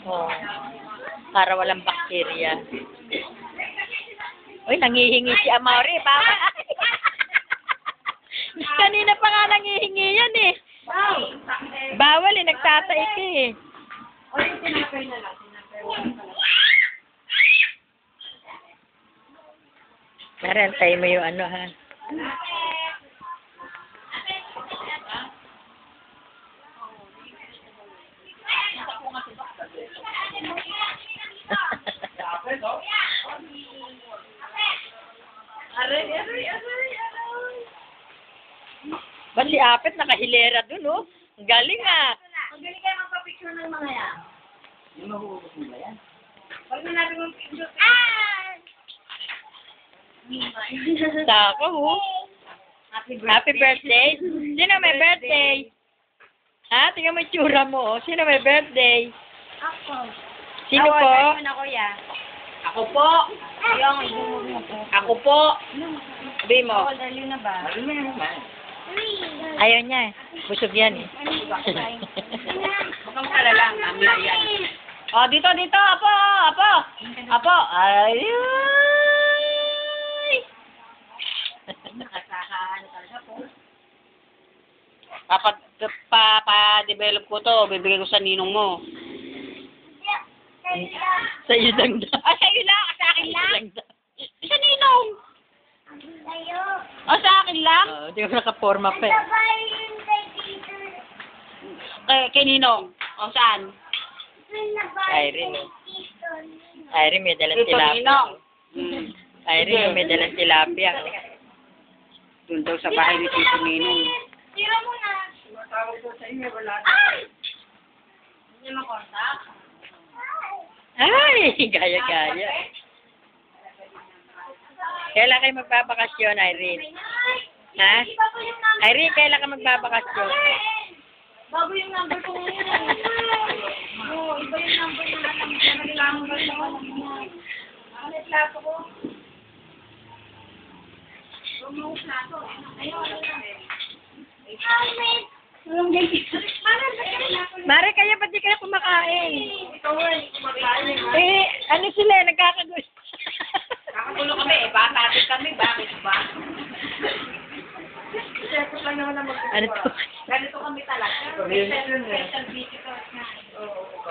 Oh. Para walang bakterya. Uy, nangihingi si Amaury. Bawal. Kanina pa nga nangihingi yan eh. Bawal eh, nagtataik eh. O, yung tinapay na lang. Narantay mo yung ano ha. Ba si Apet nakahilera dun oh. Ang galing ah. Ang galing kayo magpa-picture ng mga yan. Yung mahuhulog mo ba yan? Pag nanabi mong picture. Sako oh. Happy birthday. Sino may birthday? Ha? Tingnan mo yung tsura mo oh. Sino may birthday? Ako. Sino po? Ako po. Yung idumog mo po. Ako po. Sabi mo. Ako, dali na ba? Ayaw niya eh. Busog yan eh. Mukhang pala lang. Mamaya yan. Oh, dito. Apo. Apo. Ay! Nakasahan talaga po. Pa-develop ko to. Bibigay ko sa ninong mo. Sa iyo lang daw. Ah, sa'yo lang. Sa akin lang. Sa ninong. Ayo. Oh, sa akin lang? Hindi ko nakaporma pa eh. Kay ninong. O, saan? Irene. Irene may dalang Dito tilapia. ninong. Irene may dalang tilapia. Doon daw sa bahay ni Tito Ninong. Tira mo na. Matawag ko sa inyo, wala. Ay! Hindi mo kontak? Ay! Gaya-gaya. Kailan kayo magbabakasyon, Irene? Ha? Iba po yung number. Irene, kailan ka magbabakasyon? Bago yung number ko ngayon. Oo, iba yung number na alam ko. Nagkakaroon ko sa alam niya. Ano yung plato ko? Yung plato. Ayun, ano lang eh. Walang ganyan. Mare, kaya ba't di kayo kumakain? Ikaw ay kumakain. Eh, ano sila, nagkakagusto. Kakagulo kami eh. Bata din kami. Bakit ba? Siyempre lang naman ang Ano to? Ganito kami talaga. Special visitors na.